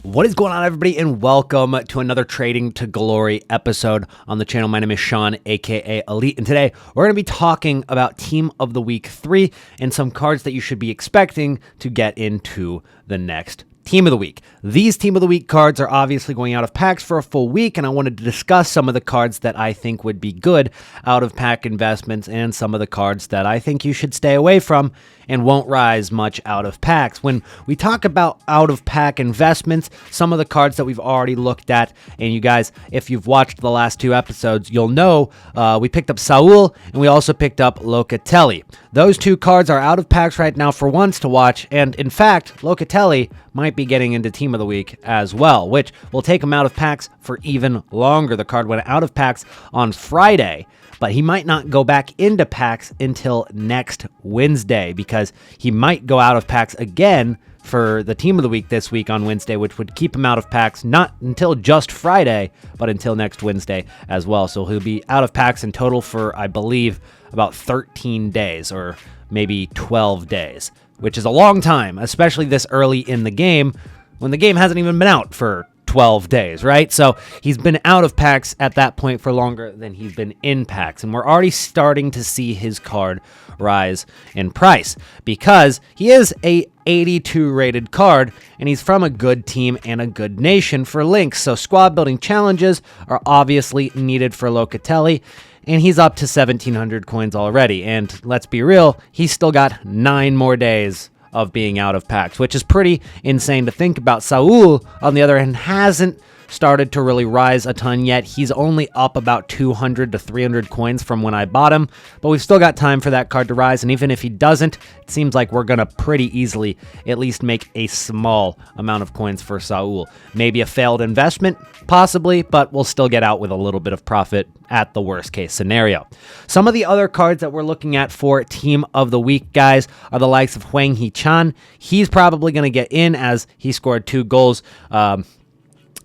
What is going on, everybody, and welcome to another Trading to Glory episode on the channel. My name is Sean, aka Elite, and today we're going to be talking about Team of the Week 3 and some cards that you should be expecting to get into the next Team of the Week. These Team of the Week cards are obviously going out of packs for a full week, and I wanted to discuss some of the cards that I think would be good out of pack investments and some of the cards that I think you should stay away from and won't rise much out of packs. When we talk about out of pack investments, some of the cards that we've already looked at, and you guys, if you've watched the last two episodes, you'll know we picked up Saul and we also picked up Locatelli. Those two cards are out of packs right now for once to watch, and in fact, Locatelli might be getting into Team of the Week as well, which will take him out of packs for even longer. The card went out of packs on Friday, but he might not go back into packs until next Wednesday because he might go out of packs again for the Team of the Week this week on Wednesday, which would keep him out of packs not until just Friday, but until next Wednesday as well. So he'll be out of packs in total for, I believe, about 13 days or maybe 12 days, which is a long time, especially this early in the game when the game hasn't even been out for 12 days, right? So he's been out of packs at that point for longer than he's been in packs, and we're already starting to see his card rise in price because he is a 82 rated card and he's from a good team and a good nation for links. So squad building challenges are obviously needed for Locatelli, and he's up to 1,700 coins already. And let's be real, he's still got 9 more days of being out of packs, which is pretty insane to think about. Saul, on the other hand, hasn't started to really rise a ton yet. He's only up about 200 to 300 coins from when I bought him, but we've still got time for that card to rise, and even if he doesn't, it seems like we're going to pretty easily at least make a small amount of coins for Saul. Maybe a failed investment, possibly, but we'll still get out with a little bit of profit at the worst case scenario. Some of the other cards that we're looking at for Team of the Week, guys, are the likes of Hwang Hee-chan. He's probably going to get in as he scored 2 goals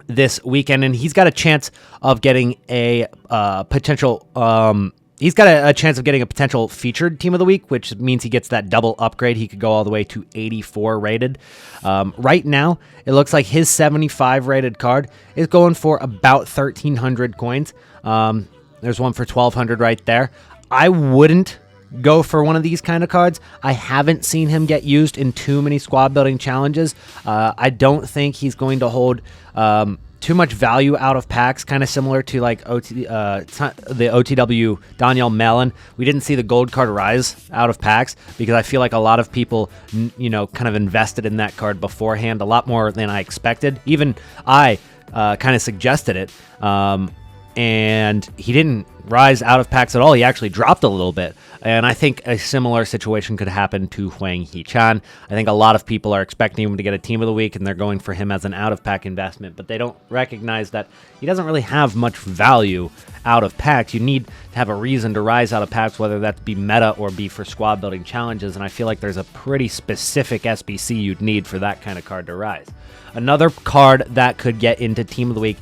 this weekend, and he's got a chance of getting a potential featured Team of the Week, which means he gets that double upgrade. He could go all the way to 84 rated. Right now, it looks like his 75 rated card is going for about 1,300 coins. There's one for 1,200 right there. I wouldn't go for one of these kind of cards. I haven't seen him get used in too many squad building challenges. I don't think he's going to hold too much value out of packs, kind of similar to like the OTW Daniel Mellon. We didn't see the gold card rise out of packs because I feel like a lot of people, kind of invested in that card beforehand, a lot more than I expected. Even I kind of suggested it, and he didn't rise out of packs at all. He actually dropped a little bit, and I think a similar situation could happen to Hwang Hee-chan. I think a lot of people are expecting him to get a Team of the Week, and they're going for him as an out-of-pack investment, but they don't recognize that he doesn't really have much value out of packs. You need to have a reason to rise out of packs, whether that be meta or be for squad building challenges, and I feel like there's a pretty specific SBC you'd need for that kind of card to rise. Another card that could get into Team of the Week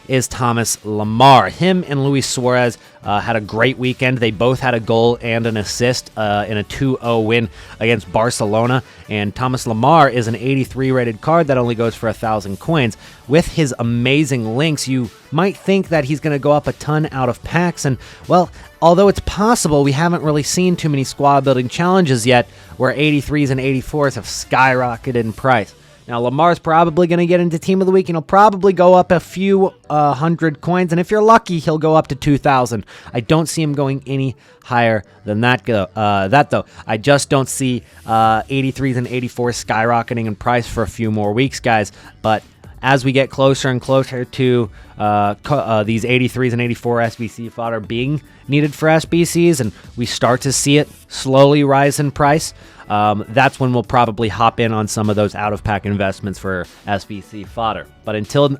is Thomas Lemar. Him and Luis Suarez had a great weekend. They both had a goal and an assist in a 2-0 win against Barcelona. And Thomas Lemar is an 83 rated card that only goes for 1,000 coins. With his amazing links, you might think that he's going to go up a ton out of packs. And, well, although it's possible, we haven't really seen too many squad building challenges yet where 83s and 84s have skyrocketed in price. Now, Lamar's probably going to get into Team of the Week, and he'll probably go up a few hundred coins, and if you're lucky, he'll go up to 2,000. I don't see him going any higher than that, though. I just don't see 83s and 84s skyrocketing in price for a few more weeks, guys, but as we get closer and closer to these 83s and 84 SBC fodder being needed for SBCs, and we start to see it slowly rise in price, that's when we'll probably hop in on some of those out-of-pack investments for SBC fodder. But until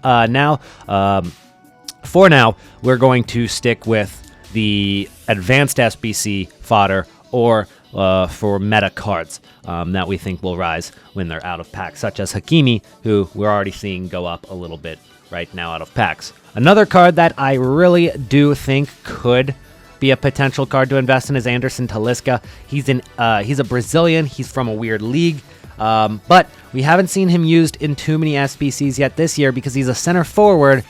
for now, we're going to stick with the advanced SBC fodder or for meta cards that we think will rise when they're out of packs, such as Hakimi, who we're already seeing go up a little bit right now out of packs. Another card that I really do think could be a potential card to invest in is Anderson Talisca. He's a Brazilian. He's from a weird league. But we haven't seen him used in too many SBCs yet this year because he's a center forward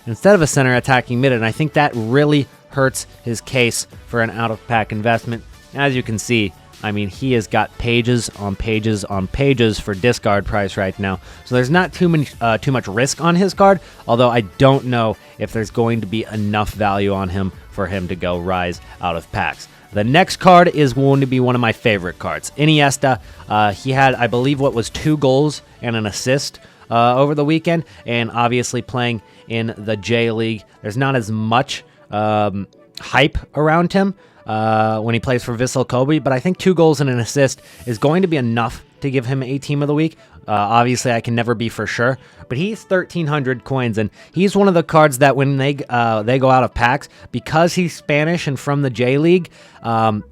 instead of a center attacking mid, and I think that really hurts his case for an out-of-pack investment. As you can see, I mean, he has got pages on pages on pages for discard price right now, so there's not too much risk on his card, although I don't know if there's going to be enough value on him for him to go rise out of packs. The next card is going to be one of my favorite cards. Iniesta, he had, I believe, what was 2 goals and an assist over the weekend, and obviously playing in the J League, there's not as much hype around him when he plays for Vissel Kobe, but I think 2 goals and an assist is going to be enough to give him a team of the week. Obviously, I can never be for sure, but he's 1,300 coins, and he's one of the cards that when they go out of packs, because he's Spanish and from the J League,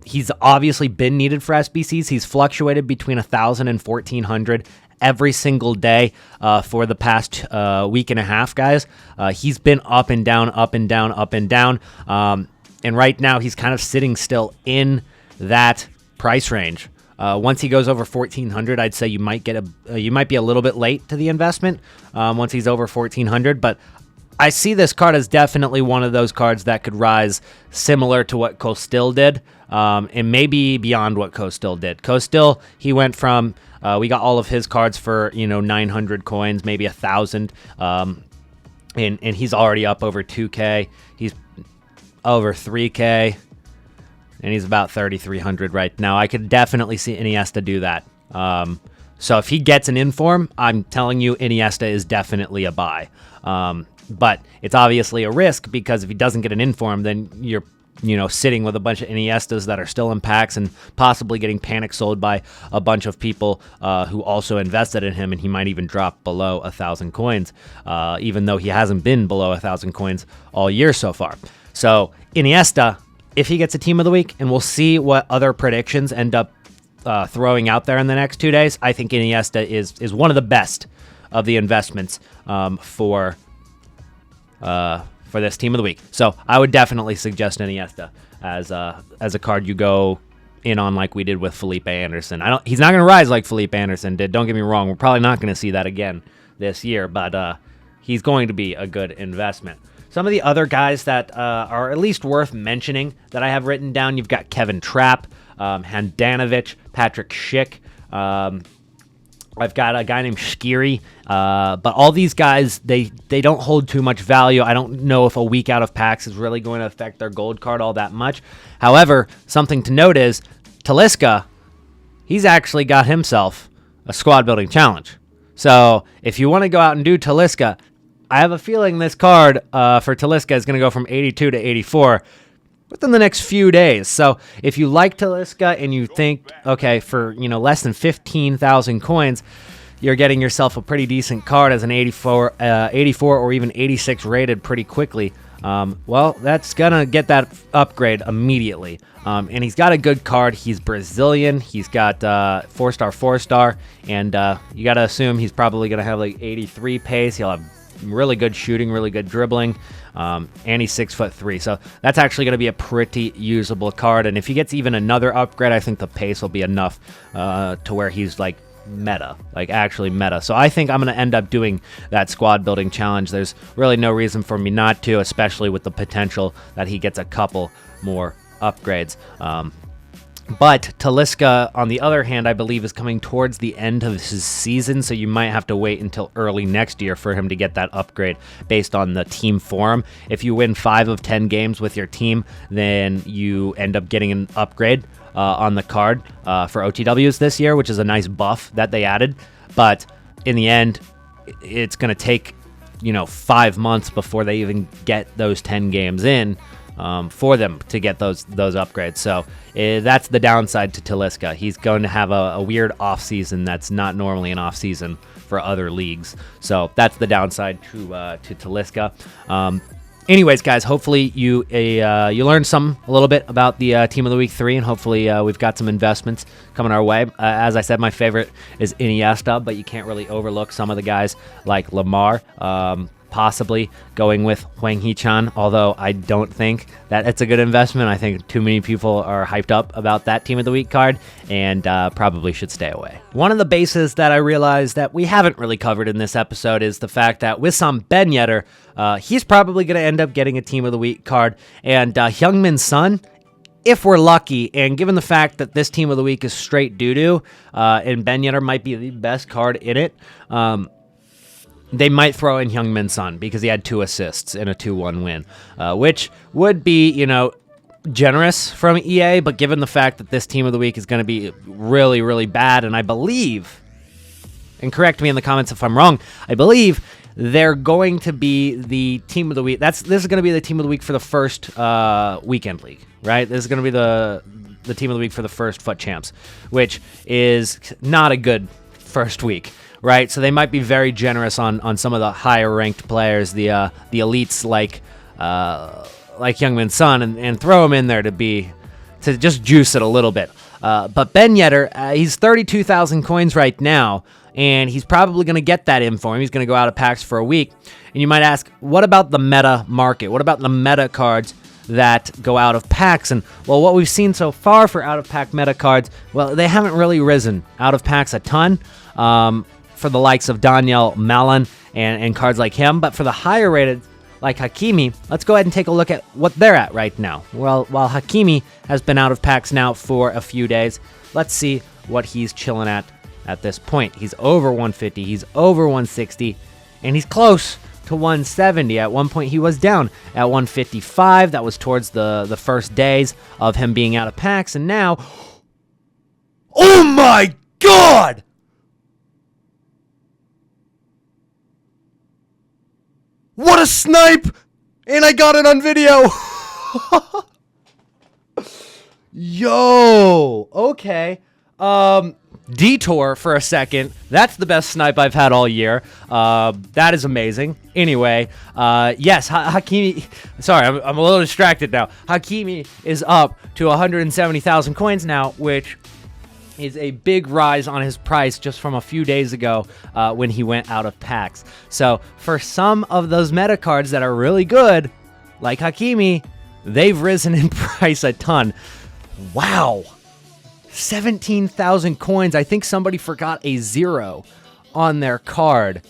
he's obviously been needed for SBCs. He's fluctuated between 1,000 and 1,400 every single day for the past week and a half, guys. He's been up and down, up and down, up and down, and right now he's kind of sitting still in that price range. Once he goes over 1,400, I'd say you might be a little bit late to the investment once he's over 1,400. But I see this card as definitely one of those cards that could rise similar to what Costil did, and maybe beyond what Costil did. Costil, he went from we got all of his cards for 900 coins, maybe 1,000, and he's already up over 2K. He's over 3K. And he's about 3,300 right now. I could definitely see Iniesta do that. So if he gets an inform, I'm telling you, Iniesta is definitely a buy. But it's obviously a risk because if he doesn't get an inform, then you're sitting with a bunch of Iniestas that are still in packs and possibly getting panic sold by a bunch of people who also invested in him, and he might even drop below 1,000 coins, even though he hasn't been below 1,000 coins all year so far. So Iniesta, if he gets a team of the week, and we'll see what other predictions end up throwing out there in the next 2 days, I think Iniesta is one of the best of the investments for this team of the week. So I would definitely suggest Iniesta as a card you go in on like we did with Felipe Anderson. He's not going to rise like Felipe Anderson did. Don't get me wrong. We're probably not going to see that again this year, but he's going to be a good investment. Some of the other guys that are at least worth mentioning that I have written down, you've got Kevin Trapp, Handanovic, Patrick Schick. I've got a guy named Shkiri. But all these guys, they don't hold too much value. I don't know if a week out of packs is really going to affect their gold card all that much. However, something to note is Talisca, he's actually got himself a squad building challenge. So if you want to go out and do Talisca, I have a feeling this card for Talisca is going to go from 82 to 84 within the next few days. So if you like Talisca and you think, okay, for less than 15,000 coins, you're getting yourself a pretty decent card as an 84 or even 86 rated pretty quickly. Well, that's going to get that upgrade immediately. And he's got a good card. He's Brazilian. He's got 4-star, and you got to assume he's probably going to have like 83 pace. He'll have really good shooting, really good dribbling, and he's 6'3", so that's actually going to be a pretty usable card. And if he gets even another upgrade, I think the pace will be enough to where he's like meta, like actually meta. So I think I'm going to end up doing that squad building challenge. There's really no reason for me not to, especially with the potential that he gets a couple more upgrades. But Talisca, on the other hand, I believe is coming towards the end of his season, so you might have to wait until early next year for him to get that upgrade based on the team form. If you win 5 of 10 games with your team, then you end up getting an upgrade on the card for OTWs this year, which is a nice buff that they added. But in the end, it's going to take 5 months before they even get those 10 games in. For them to get those upgrades. So that's the downside to Talisca. He's going to have a weird offseason that's not normally an offseason for other leagues. So that's the downside to Talisca. Anyways, guys, hopefully you learned a little bit about the Team of the Week 3, and hopefully we've got some investments coming our way. As I said, my favorite is Iniesta, but you can't really overlook some of the guys like Lamar. possibly going with Hwang Hee-chan, although I don't think that it's a good investment. I think too many people are hyped up about that Team of the Week card and probably should stay away. One of the bases that I realized that we haven't really covered in this episode is the fact that Wissam Ben Yedder, he's probably going to end up getting a Team of the Week card, and Heung-min Son, if we're lucky, and given the fact that this Team of the Week is straight doo-doo, and Ben Yedder might be the best card in it, they might throw in Heung-min Son because he had 2 assists in a 2-1 win, which would be, generous from EA, but given the fact that this Team of the Week is going to be really, really bad, and I believe, and correct me in the comments if I'm wrong, I believe they're going to be the Team of the Week. This is going to be the Team of the Week for the first weekend league, right? This is going to be the Team of the Week for the first FUT Champs, which is not a good first week, right? So they might be very generous on some of the higher ranked players, the elites like Heung-min Son, and throw him in there to just juice it a little bit. But Ben Yedder, he's 32,000 coins right now, and he's probably going to get that in for him. He's going to go out of packs for a week. And you might ask, what about the meta market? What about the meta cards that go out of packs? And, well, what we've seen so far for out-of-pack meta cards, well, they haven't really risen out of packs a ton for the likes of Daniel Malin and cards like him. But for the higher-rated, like Hakimi, let's go ahead and take a look at what they're at right now. Well, while Hakimi has been out of packs now for a few days, let's see what he's chilling at this point. He's over 150, he's over 160, and he's close to 170. At one point, he was down at 155. That was towards the first days of him being out of packs, and now, oh my God! What a snipe! And I got it on video! Yo! Okay. Detour for a second. That's the best snipe I've had all year. That is amazing. Anyway, yes, Hakimi... Sorry, I'm a little distracted now. Hakimi is up to 170,000 coins now, which is a big rise on his price just from a few days ago when he went out of packs. So for some of those meta cards that are really good, like Hakimi, they've risen in price a ton. Wow. 17,000 coins. I think somebody forgot a 0 on their card.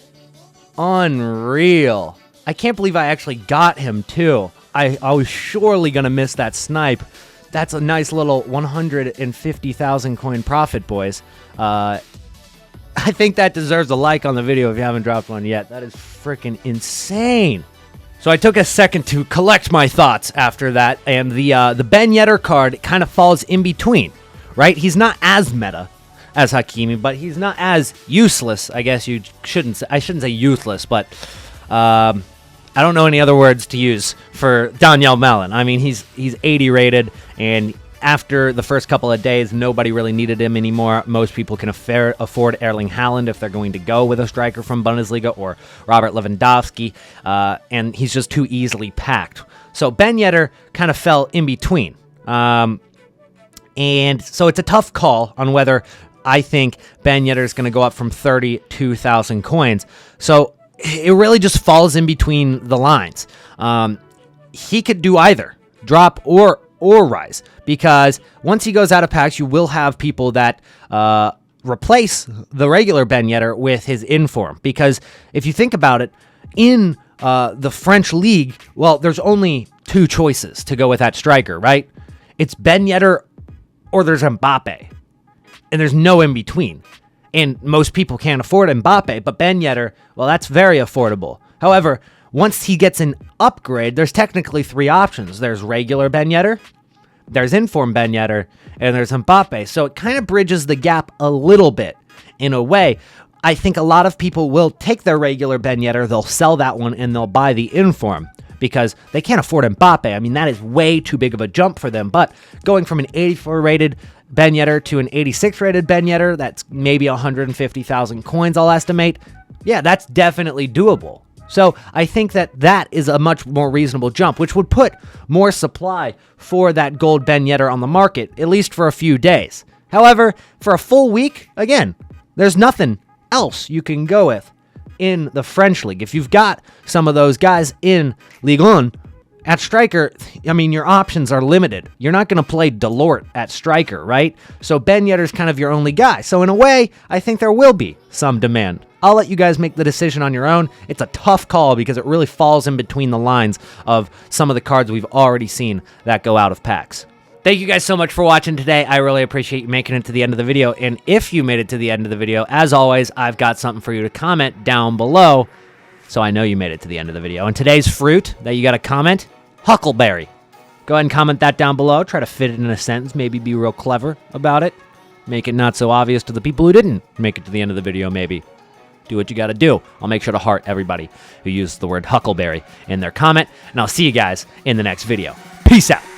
Unreal. I can't believe I actually got him too. I was surely going to miss that snipe. That's a nice little 150,000 coin profit, boys. I think that deserves a like on the video if you haven't dropped one yet. That is freaking insane. So I took a second to collect my thoughts after that, and the Ben Yedder card kind of falls in between, right? He's not as meta as Hakimi, but he's not as useless. I guess I shouldn't say useless, but I don't know any other words to use for Daniel Malin. I mean, he's 80 rated, and after the first couple of days, nobody really needed him anymore. Most people can afford Erling Haaland if they're going to go with a striker from Bundesliga or Robert Lewandowski, and he's just too easily packed. So Ben Yedder kind of fell in between. And so it's a tough call on whether I think Ben Yedder is going to go up from 32,000 coins. So it really just falls in between the lines. He could do either, drop or rise, because once he goes out of packs, you will have people that replace the regular Ben Yedder with his inform. Because if you think about it, in the French league, well, there's only 2 choices to go with that striker, right? It's Ben Yedder or there's Mbappe, and there's no in between. And most people can't afford Mbappe, but Ben Yedder, well, that's very affordable. However, once he gets an upgrade, there's technically 3 options. There's regular Ben Yedder, there's inform Ben Yedder, and there's Mbappe. So it kind of bridges the gap a little bit in a way. I think a lot of people will take their regular Ben Yedder, they'll sell that one, and they'll buy the inform because they can't afford Mbappe. I mean, that is way too big of a jump for them. But going from an 84 rated Ben Yedder to an 86 rated Ben Yedder, that's maybe 150,000 coins, I'll estimate. Yeah, that's definitely doable. So I think that is a much more reasonable jump, which would put more supply for that gold Ben Yedder on the market, at least for a few days. However, for a full week, again, there's nothing else you can go with in the French league. If you've got some of those guys in Ligue 1, at striker, I mean, your options are limited. You're not going to play Delort at striker, right? So Ben Yedder's kind of your only guy. So in a way, I think there will be some demand. I'll let you guys make the decision on your own. It's a tough call because it really falls in between the lines of some of the cards we've already seen that go out of packs. Thank you guys so much for watching today. I really appreciate you making it to the end of the video. And if you made it to the end of the video, as always, I've got something for you to comment down below, so I know you made it to the end of the video. And today's fruit that you got to comment, huckleberry. Go ahead and comment that down below. Try to fit it in a sentence. Maybe be real clever about it. Make it not so obvious to the people who didn't make it to the end of the video, maybe. Do what you got to do. I'll make sure to heart everybody who used the word huckleberry in their comment. And I'll see you guys in the next video. Peace out.